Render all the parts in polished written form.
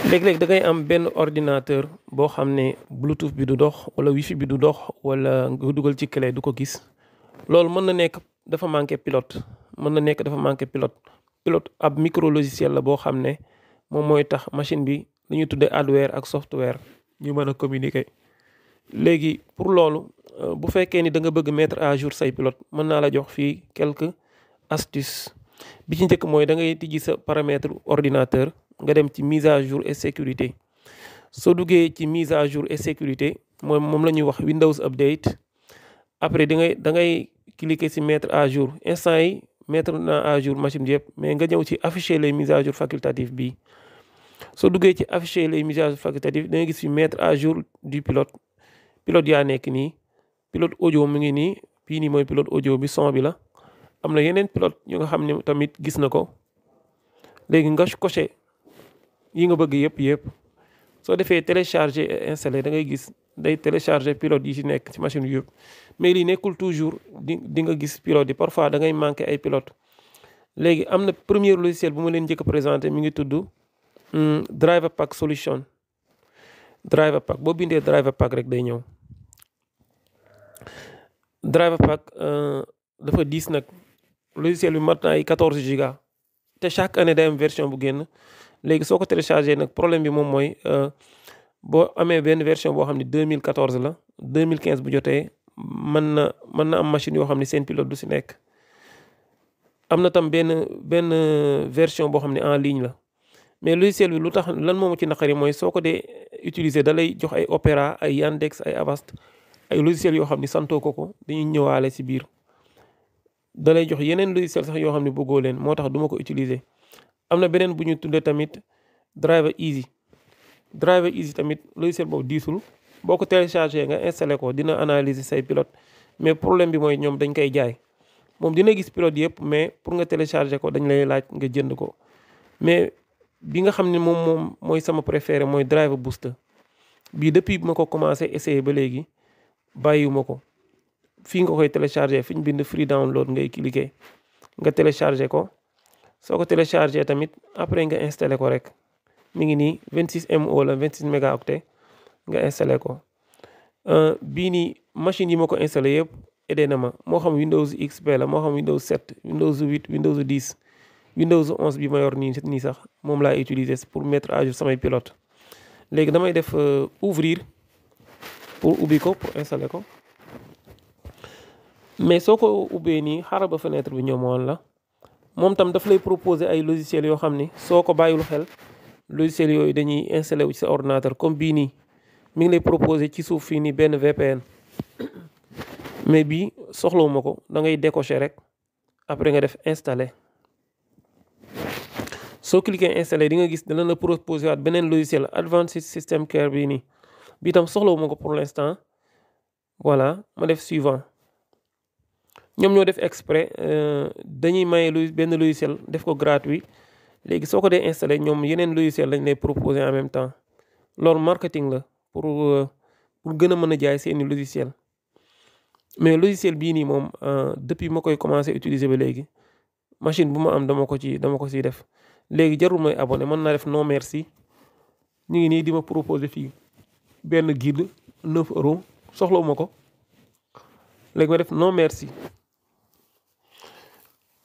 léeg-léeg da ngay am benn ordinateur boo xam ne Bluetooth bi du dox wala Wi-Fi bi du dox wala nga dugal ci clé du ko gis loolu mën na nekk dafa manqué pilote mën na nekk dafa manqué pilote. Pilote ab micro logiciel la boo xam ne moom mooy tax machine bi li ñuy tuddee hardware ak software ñu mën a communiquer. léegi pour loolu bu fekkee ni da nga bëgg mettre à jour say pilote mën naa la jox fii quelques astuces bi ci njëkk mooy da ngay tijji sa paramètre ordinateur nga dem ci mise à jour et sécurité soo duggee ci mise à jour et sécurité moom la ñuy wax Windows Update. après da ngay cliquer ci mettre à jour instant yi mettre na à jour machine bi yëpp mais nga ñëw ci afficher les mises à jour facultatives bii soo duggee ci afficher les mises à jour facultatives da ngay gis fi mettre à jour du pilote. pilote yaa nekk nii pilote audio mu ngi nii bii nii mooy pilote audio bi son bi la am na yeneen pilote yu nga xam ne tamit gis na ko léegi nga coché yi nga bëgg yëpp soo defee télécharger et installer da ngay gis day télécharger pilote yi ci nekk ci machine yëpp mais lii nekkul toujours di nga gis pilote yi parfois da ngay manqué ay pilote léegi am na premier logiciel bu ma leen njëkk a présenté mi ngi tudd Driver Pack Solution. Driver Pack boo bindee Driver Pack rek day ñëw. Driver Pack dafa diis nag logiciel bi mat na ay 14 giga te chaque année day am version bu génn léegi soo ko téléchargé nag problème bi moom mooy boo amee benn version boo xam ne 2014 la 2015 bu jotee mën na am machine yoo xam ne seen pilote du si nekk. am na tam benn version boo xam ne en ligne la mais logiciel bi lu tax lan moo ma ci naqari mooy soo ko dee utiliser da lay jox ay Opera ay Yandex ay Avast ay logiciel yoo xam ne santoo ko dañuy ñëwaale si biir da lay jox yeneen logiciel sax yoo xam ne bëggoo leen moo tax duma ko utiliser. am na beneen bu ñu tuddee tamit Driver Easy tamit logiciel boobu diisul boo ko téléchargé nga installé ko dina analyser say pilote mais problème bi mooy ñoom dañ koy jaay moom dina gis pilote yëpp mais pour nga téléchargé ko dañ lay laaj nga jënd ko. mais bi nga xam ne moom mooy sama préféré mooy Driver Booster bii depuis bi ma ko commencé essayer ba léegi bàyyiwuma ko fii nga koy téléchargé fi ñu bind free download ngay cliquer nga téléchargé ko. soo ko téléchargé tamit après nga installé ko rek mi ngi nii 26MO la 26 mégaoctets nga installé ko bii nii machine yi ma ko installé yëpp aidé na ma moo xam Windows XP la moo xam Windows 7 Windows 8 Windows 10 Windows 11 bi ma yor nii sax moom laa utiliser pour mettre à jour samay pilote léegi damay def ouvrir pour ubbi ko pour installer ko mais soo ko ubbee nii xaaral ba fenêtre bi ñëw woon la. moom tam daf lay proposer ay logiciels yoo xam ni soo ko bàyyul xel logiciels yooyu dañuy installé wu ci sa ordinateur comme bii nii mi ngi lay proposer ci suuf fii nii benn VPN mais bii soxlawuma ko da ngay décocher rek après nga def installé. soo cliquer installé di nga gis dana la proposer waat beneen logiciel Advanced System Care bii nii bii tam soxlawuma ko pour l'instant voilà ma def suivant. ñoom ñoo def exprès dañuy maye benn logiciel def ko gratuit léegi soo ko dee installé ñoom yeneen logiciel lañ lay proposer en même temps loolu marketing la pour gën a mën a jaay seeni logiciel mais logiciel bii nii moom depuis ma koy commencé utiliser ba léegi machine bu ma am dama ko siy def léegi jarul may abonné mën naa def non merci ñu ngi nii di ma proposer fii benn guide 9 euros soxlawuma ko léegi ma def non merci.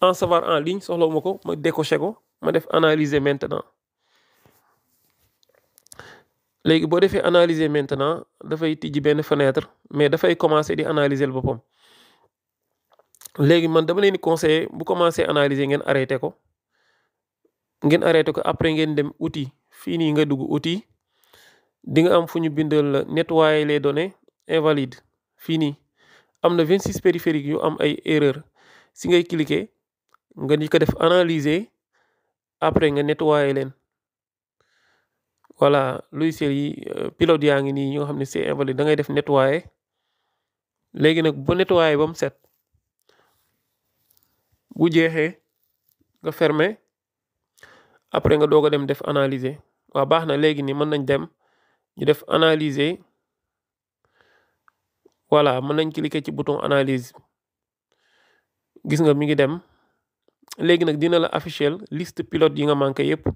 en savoir en ligne soxlawuma ko ma décoché ko ma def analyser maintenant léegi boo defee analyser maintenant dafay tijji benn fenêtre mais dafay commencer di analyser boppam léegi man dama leen di conseiller bu commencer analyser ngeen arrêté ko après ngeen dem outil fii nii nga dugg outil di nga am fu ñu bindal nettoyer les données invalides fii nii am na 26 périphériques yu am ay erreur si ngay cliquer nga di ko def analyser après nga nettoyer leen voilà logiciel yi pilote yaa ngi nii ñi nga xam ne c'est invalide da ngay def nettoyer léegi nag ba nettoyer ba mu set bu jeexee nga fermer après nga doog a dem def analyser waaw baax na léegi nii mën nañ dem ñu def analyser voilà mën nañ cliquer ci bouton analyse gis nga mi ngi dem léegi nag dina la afficher liste pilote yi nga manqué yépp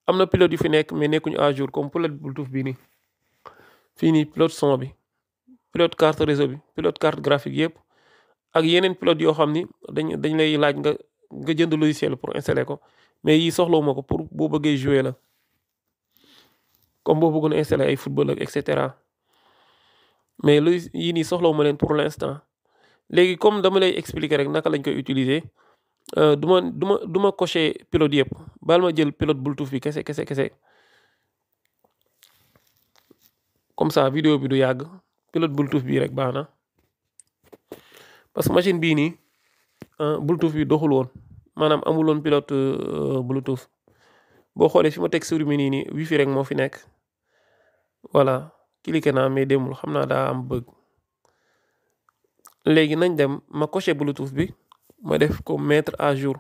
am na pilote yu fi nekk mais nekkuñu à jour comme pilote Bluetooth bii nii fii nii pilote son bi pilote carte réseau bi pilote carte graphique yëpp ak yeneen pilote yoo xam ni dañ lay laaj nga jënd logiciel pour installer ko mais yii soxlawuma ko pour boo bëggee jouer la comme boo bëggoon installer ay football ak et cetera mais yii nii soxlawuma leen pour l'instant léegi comme dama lay expliquer rek naka lañ koy utiliser du ma cocher pilote yëpp baal ma jël pilote Bluetooth bi kese comme ça vidéo bi du yàgg pilote Bluetooth bii rek baax na parce que machine bii nii Bluetooth bi doxul woon maanaam amul woon pilote Bluetooth boo xoolee fi ma teg souris mi nii wifi rek moo fi nekk voilà cliqué naa mais demul xam naa daa am bëgg léegi nañ dem ma coché Bluetooth bi ma def ko mettre à jour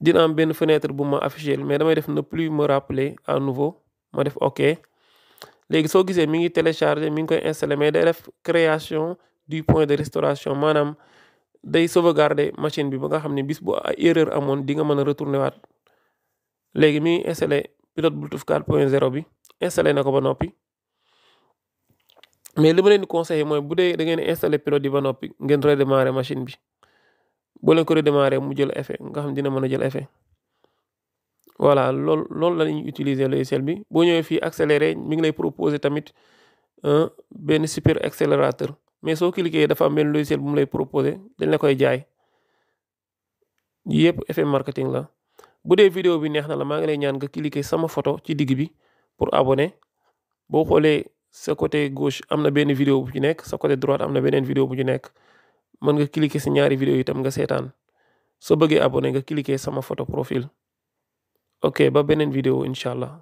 dina am benn fenêtre bu ma affiché mais damay def ne plus me rappeler à nouveau ma def OK léegi soo gisee mi ngi télécharger mi ngi koy installer mais day def création du point de restauration maanaam day sauvegarder machine bi ba nga xam ne bis bu erreur amoon di nga mën a retourner waat léegi mi ngi installer pilote Bluetooth 4.0 bi installé na ko ba noppi mais li ma leen di conseiller mooy bu dee da ngeen installer pilote yi ba noppi ngeen redémarrer machine bi boo leen ko redémarrer mu jël effet nga xam dina mën a jël effet voilà loolu la ñuy utiliser logiciel bi boo ñëwee fii accélérer mi ngi lay proposer tamit benn super accélérateur mais soo cliquer dafa am benn logiciel bu mu lay proposer dañ la koy jaay yëpp effet marketing la bu dee vidéo bi neex na la maa ngi lay ñaan nga cliquer sama photo ci digg bi pour abonner boo xoolee sa côté gauche am na benn vidéo bu ci nekk sa côté droite am na beneen vidéo bu ci nekk mën nga cliquer si ñaari vidéo yi tam nga seetaan soo bëggee abonné nga cliquer sama photo profil ok ba beneen vidéo incha allah